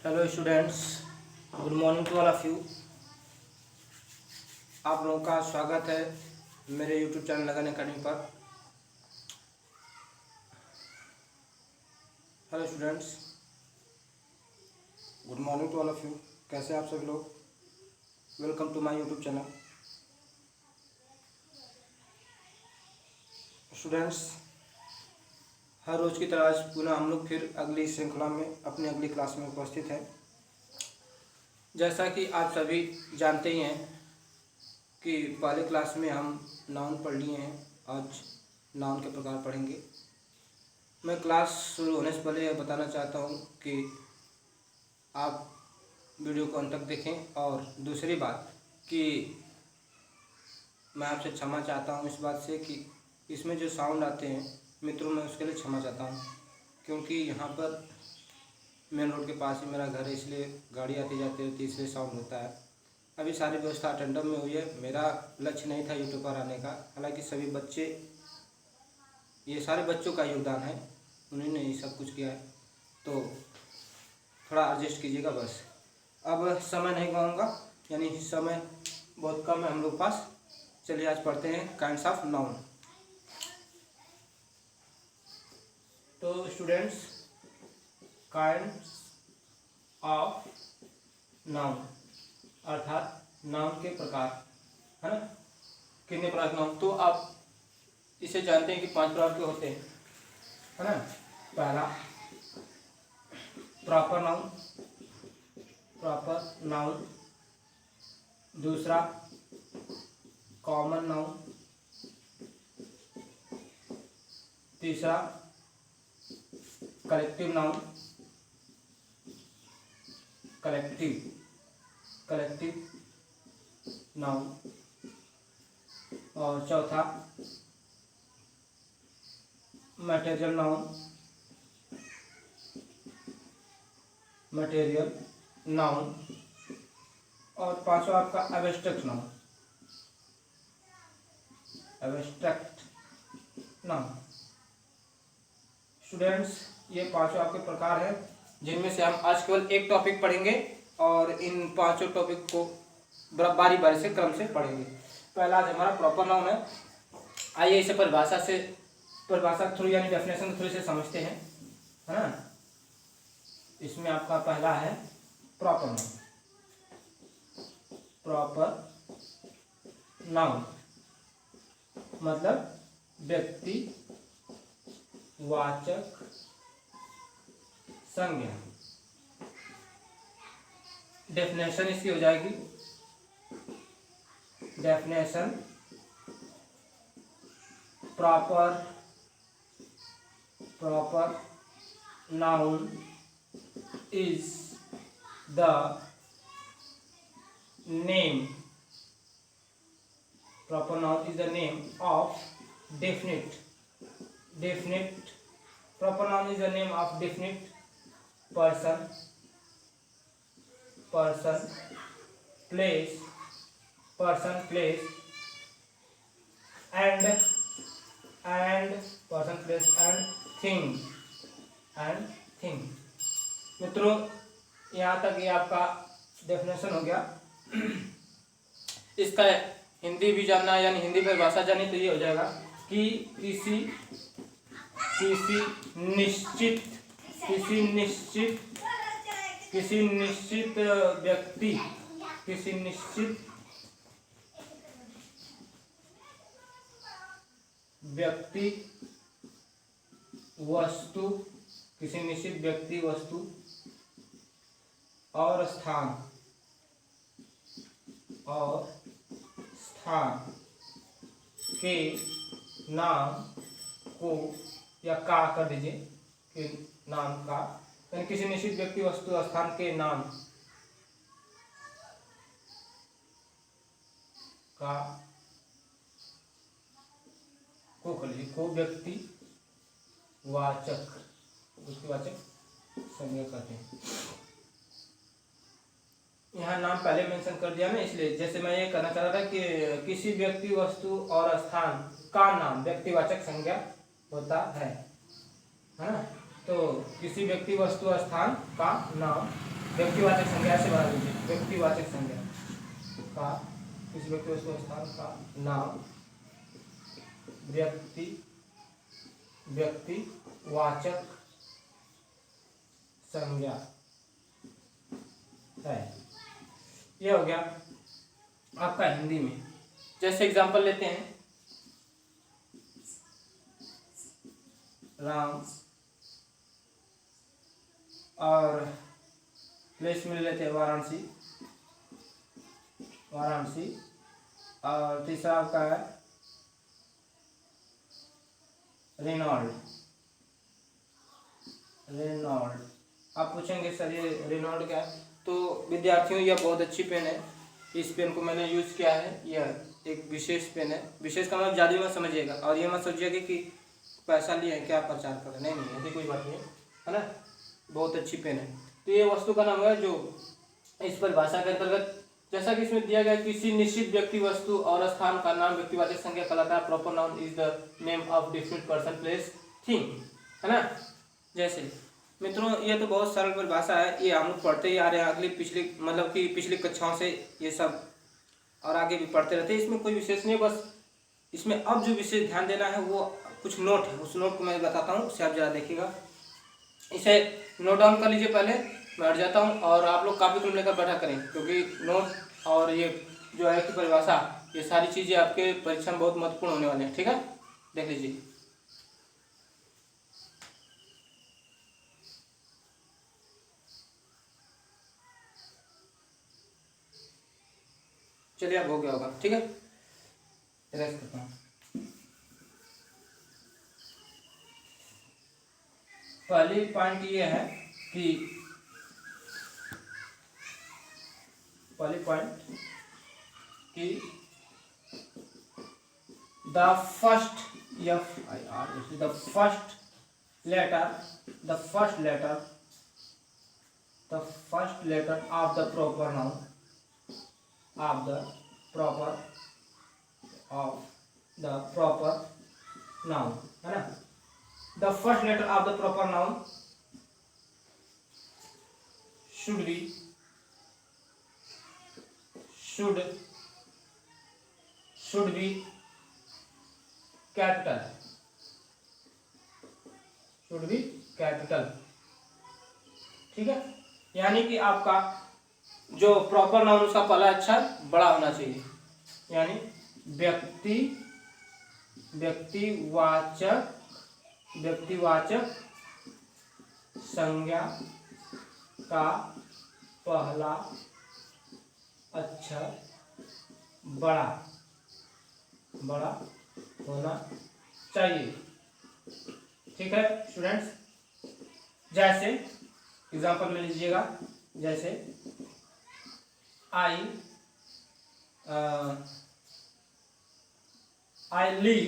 Hello students, good morning to all of you. आप लोगों का स्वागत है मेरे यूट्यूब चैनल लगन अकेडमी पर। Hello students, good morning to all of you. कैसे आप सभी लोग? Welcome to my YouTube channel. Students, हर रोज़ की तरह आज पुनः हम लोग फिर अगली श्रृंखला में अपनी अगली क्लास में उपस्थित हैं। जैसा कि आप सभी जानते ही हैं कि पहले क्लास में हम नाउन पढ़ लिए हैं, आज नाउन के प्रकार पढ़ेंगे। मैं क्लास शुरू होने से पहले यह बताना चाहता हूं कि आप वीडियो को अंत तक देखें, और दूसरी बात कि मैं आपसे क्षमा चाहता हूं इस बात से कि इसमें जो साउंड आते हैं मित्रों, मैं उसके लिए क्षमा चाहता हूं, क्योंकि यहाँ पर मेन रोड के पास ही मेरा घर है, इसलिए गाड़ी आती जाती रहती है, इसलिए साउंड होता है। अभी सारी व्यवस्था अटेंडम में हुई है। मेरा लक्ष्य नहीं था यूट्यूब पर आने का, हालांकि सभी बच्चे, ये सारे बच्चों का योगदान है, उन्होंने ये सब कुछ किया है, तो थोड़ा एडजस्ट कीजिएगा बस। अब समय नहीं गवाऊंगा, यानी समय बहुत कम है हम लोग पास। चलिए आज पढ़ते हैं काइंड्स ऑफ नाउन। तो स्टूडेंट्स, काइंड्स ऑफ नाउन अर्थात नाउन के प्रकार, है ना। कितने प्रकार के नाउन, तो आप इसे जानते हैं कि 5 प्रकार के होते हैं, है ना। पहला प्रॉपर नाउन, दूसरा कॉमन नाउन, तीसरा कलेक्टिव नाउन, और चौथा मटेरियल नाउन, और पांचवा आपका एब्स्ट्रैक्ट नाउन। स्टूडेंट्स, ये पांचों आपके प्रकार हैं, जिनमें से हम आज केवल एक टॉपिक पढ़ेंगे और इन पांचों टॉपिक को बारी बारी से क्रम से पढ़ेंगे। पहला आज हमारा प्रॉपर नाउन है। आइए इसे परिभाषा के थ्रू यानी डेफिनेशन के थ्रू से समझते हैं, है ना। इसमें आपका पहला है प्रॉपर नाउन, मतलब व्यक्तिवाचक संज्ञा। डेफिनेशन इसकी हो जाएगी, definition proper noun is the name of definite person, place and thing। मित्रों, यहाँ तक ये आपका डेफिनेशन हो गया। इसका हिंदी भी जानना यानी हिंदी परिभाषा जानी तो ये हो जाएगा कि किसी निश्चित व्यक्ति वस्तु और स्थान के नाम को, या का कर दीजिए, कि नाम का, यानी किसी निश्चित व्यक्ति वस्तु और स्थान के नाम का को व्यक्तिवाचक संज्ञा कहते हैं। यहाँ नाम पहले मेंशन कर दिया ना, इसलिए जैसे मैं ये कहना चाह रहा था कि किसी व्यक्ति वस्तु और स्थान का नाम व्यक्तिवाचक संज्ञा होता है ना। तो किसी व्यक्ति वस्तु स्थान का नाम व्यक्तिवाचक संज्ञा से बना दीजिए। व्यक्तिवाचक संज्ञा का किसी व्यक्ति वस्तु स्थान का नाम व्यक्तिवाचक संज्ञा है। ये हो गया आपका हिंदी में। जैसे एग्जांपल लेते हैं, राम, और प्लेस में लेते हैं वाराणसी, और तीसरा आपका है रेनॉल्ड। आप पूछेंगे सर ये रेनॉल्ड क्या है? तो विद्यार्थियों यह बहुत अच्छी पेन है। इस पेन को मैंने यूज़ किया है। यह एक विशेष पेन है। विशेष का मतलब ज़्यादा मत समझिएगा, और ये मत सोचिएगा कि पैसा लिए है क्या प्रचार कर रहे, नहीं ऐसी कोई बात नहीं है ना। बहुत अच्छी पेन है। तो ये वस्तु का नाम है जो इस परिभाषा के अंतर्गत, जैसा कि इसमें दिया गया, किसी निश्चित व्यक्ति वस्तु और स्थान का नाम व्यक्तिवाचक संज्ञा कहलाता है। Proper noun is the name of different person place thing, है ना। जैसे मित्रों ये तो बहुत सरल परिभाषा है, ये हम लोग पढ़ते ही आ रहे हैं पिछली कक्षाओं से ये सब, और आगे भी पढ़ते रहते हैं। इसमें कोई विशेष नहीं है, बस इसमें अब जो विशेष ध्यान देना है वो कुछ नोट है। उस नोट को मैं बताता हूँ, उससे आप ज़रा देखिएगा। इसे नोट डाउन कर लीजिए। पहले मैं हट जाता हूँ और आप लोग कापी कलम लेकर बैठा करें, क्योंकि नोट और ये जो है कि परिभाषा, ये सारी चीज़ें आपके परीक्षा में बहुत महत्वपूर्ण होने वाले हैं। ठीक है, देख लीजिए। चलिए अब हो गया होगा। ठीक है, रेस्ट करता हूँ। पहली पॉइंट ये है कि the first letter of the proper noun है ना। The first letter of the proper noun should be capital. ठीक है, यानी कि आपका जो प्रॉपर नाउन उसका पहला अक्षर बड़ा होना चाहिए, यानी व्यक्तिवाचक संज्ञा का पहला अक्षर बड़ा होना चाहिए। ठीक है स्टूडेंट्स, जैसे एग्जांपल ले लीजिएगा। जैसे आई लिव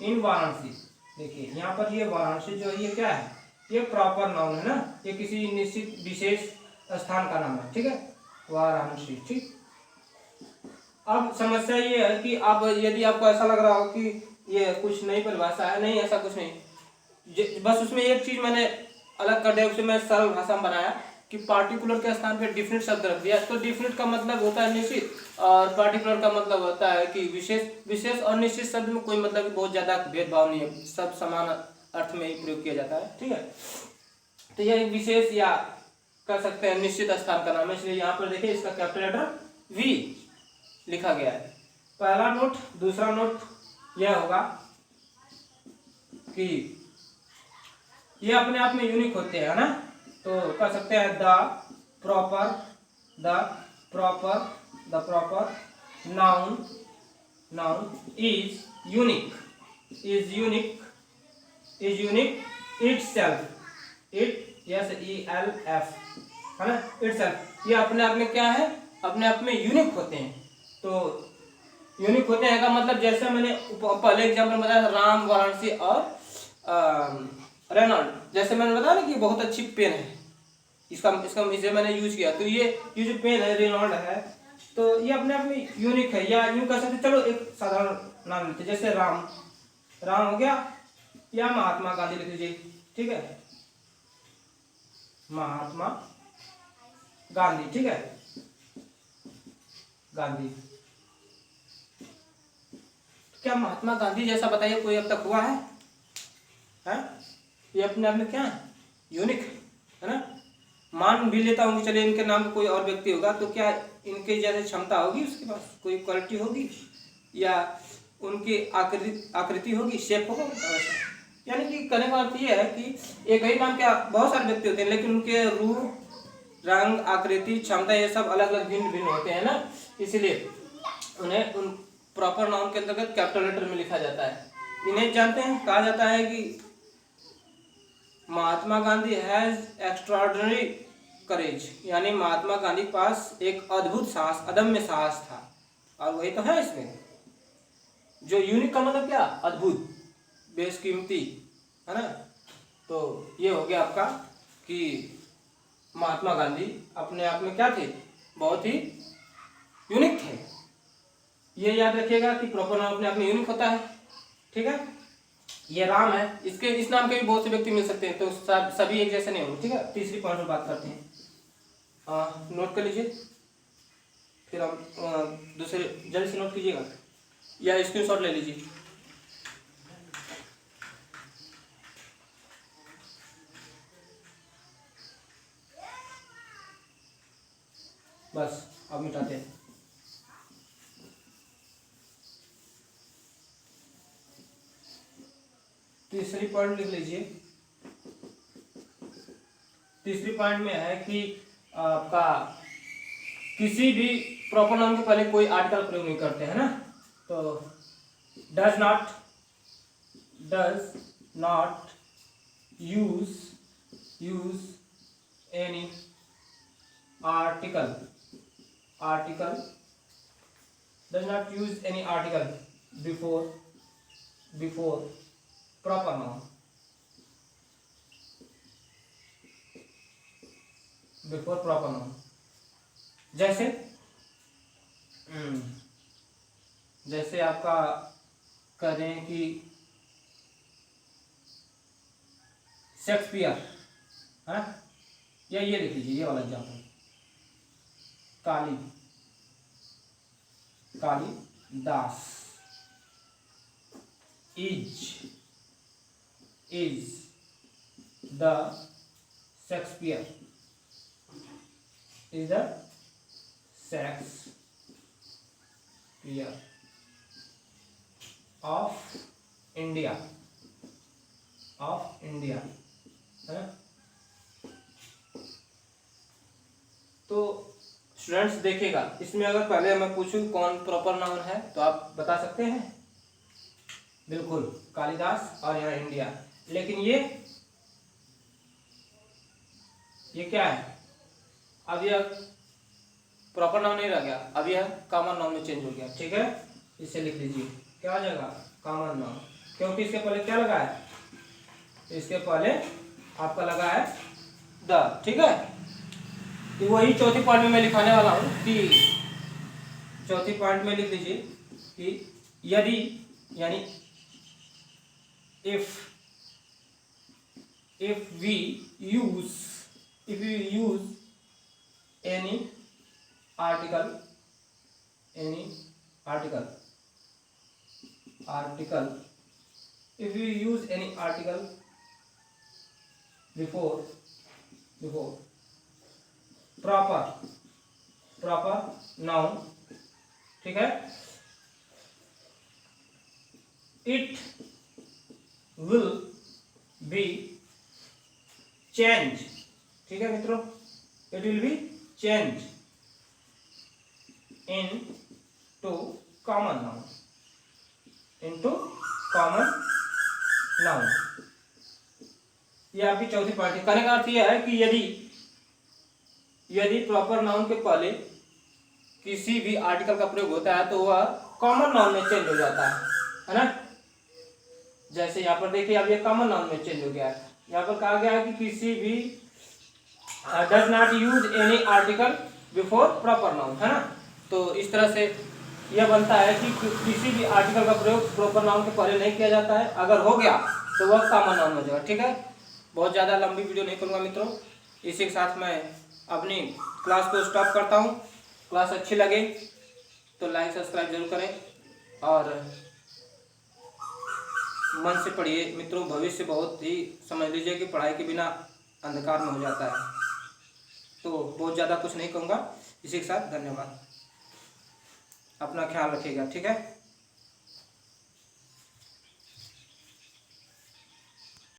इन वाराणसी। देखिए यहाँ पर ये वाराणसी जो है ये क्या है, ये प्रॉपर नाउन है ना, ये किसी निश्चित विशेष स्थान का नाम है। ठीक है, वाराणसी। ठीक, अब समस्या ये है कि अब यदि आपको ऐसा लग रहा हो कि ये कुछ नई परिभाषा है, नहीं ऐसा कुछ नहीं। बस उसमें एक चीज मैंने अलग कर दिया, उसे मैं सरल भाषा में बनाया कि पार्टिकुलर के स्थान पे डिफरेंट शब्द रख दिया। तो डिफरेंट का मतलब होता है निश्चित, और पार्टिकुलर का मतलब होता है कि विशेष और निश्चित शब्द में कोई मतलब बहुत ज़्यादा भेदभाव नहीं है, सब समान अर्थ में ही प्रयोग किया जाता है। ठीक है, तो यह एक विशेष या कह सकते हैं निश्चित स्थान का नाम है, इसलिए यहाँ पर देखिए इसका कैपिटल लेटर वी लिखा गया है। पहला नोट। दूसरा नोट यह होगा कि ये अपने आप में यूनिक होते हैं ना, तो कह सकते हैं the proper noun is unique itself, है ना, itself। ये अपने आप में क्या है, अपने आप में यूनिक होते हैं। तो यूनिक होते हैं का मतलब जैसे मैंने पहले एग्जाम्पल बताया राम, वाराणसी और रेनॉल्ड, जैसे मैंने बताया ना कि बहुत अच्छी पेन है, इसका इसे मैंने यूज किया। तो ये जो पेन है रेनॉल्ड है, तो ये अपने आप में यूनिक है, या यूं कह सकते। चलो एक साधारण नाम लेते, जैसे राम हो गया, या महात्मा गांधी लिख लीजिए, ठीक है, महात्मा गांधी, ठीक है, गांधी। क्या महात्मा गांधी जैसा बताइए कोई अब तक हुआ है? ये अपने आप में क्या है? यूनिक है ना। मान भी लेता हूँ कि चलिए इनके नाम पे कोई और व्यक्ति होगा, तो क्या इनके जैसे क्षमता होगी, उसके पास कोई क्वालिटी होगी, या उनकी आकृति होगी, शेप होगा वैसा। यानी कि कहने का अर्थ ये है कि एक ही नाम के बहुत सारे व्यक्ति होते हैं, लेकिन उनके रूप, रंग, आकृति, क्षमता ये सब अलग अलग भिन्न भिन्न होते हैं ना, इसलिए उन्हें उन प्रॉपर नाउन के अंतर्गत कैपिटल लेटर में लिखा जाता है। इन्हें जानते हैं, कहा जाता है कि महात्मा गांधी हैज एक्स्ट्राऑर्डिनरी करेज, यानी महात्मा गांधी के पास एक अद्भुत साहस, अदम्य साहस था। और वही तो है इसमें जो यूनिक का मतलब क्या? अद्भुत, बेशकीमती, है ना। तो ये हो गया आपका कि महात्मा गांधी अपने आप में क्या थे? बहुत ही यूनिक थे। ये याद रखिएगा कि प्रॉपर नाउन अपने आप में यूनिक होता है, ठीक है। ये राम है, इसके इस नाम के भी बहुत से व्यक्ति मिल सकते हैं, तो सभी एक जैसे नहीं होंगे, ठीक है। तीसरी पॉइंट पर बात करते हैं, नोट कर लीजिए, फिर हम दूसरे जल्दी से नोट कीजिएगा या स्क्रीनशॉट ले लीजिए। बस अब मिटाते हैं। तीसरी पॉइंट लिख लीजिए। तीसरी पॉइंट में है कि आपका किसी भी प्रॉपर नाउन के पहले कोई आर्टिकल प्रयोग नहीं करते हैं ना, तो does not use any article does not use any article before proper noun, before proper noun। जैसे आपका करें कि शेक्सपियर, है, या ये लिख लीजिए, ये वाला example, Kalidas is the Shakespeare of India, है। तो स्टूडेंट्स देखिएगा, इसमें अगर पहले मैं पूछूं कौन प्रॉपर नाउन है तो आप बता सकते हैं, बिल्कुल कालिदास और यहाँ इंडिया। लेकिन ये क्या है? अब यह प्रॉपर नाउन नहीं रह गया, अब यह कॉमन नाउन में चेंज हो गया, ठीक है। इसे लिख लीजिए, क्या हो जाएगा? कॉमन नाउन, क्योंकि इसके पहले क्या लगा है? इसके पहले आपका लगा है द, ठीक है। तो वही चौथी पॉइंट में मैं लिखाने वाला हूँ कि चौथी पॉइंट में लिख लीजिए कि यदि, यानी if we use any article if we use any article before proper noun, ठीक है, it will be change, ठीक है मित्रों, it will be change into common noun, ये आपकी चौथी पार्टी। कहने का अर्थ यह है कि यदि प्रॉपर नाउन के पहले किसी भी आर्टिकल का प्रयोग होता है तो वह कॉमन नाउन में चेंज हो जाता है ना। जैसे यहाँ पर देखिए, अब ये कॉमन नाउन में चेंज हो गया है। यहाँ पर कहा गया है कि किसी भी does not use any article before proper noun, है ना। तो इस तरह से यह बनता है कि किसी भी आर्टिकल का प्रयोग प्रॉपर नाउन के पहले नहीं किया जाता है। अगर हो गया तो वह कॉमन नाउन हो जाएगा। ठीक है, बहुत ज़्यादा लंबी वीडियो नहीं करूँगा मित्रों। इसी के साथ मैं अपनी क्लास को स्टॉप करता हूँ। क्लास अच्छी लगे तो लाइक सब्सक्राइब जरूर करें और मन से पढ़िए मित्रों। भविष्य बहुत ही, समझ लीजिए कि पढ़ाई के बिना अंधकार में हो जाता है। तो बहुत ज़्यादा कुछ नहीं कहूँगा। इसी के साथ धन्यवाद, अपना ख्याल रखिएगा। ठीक है।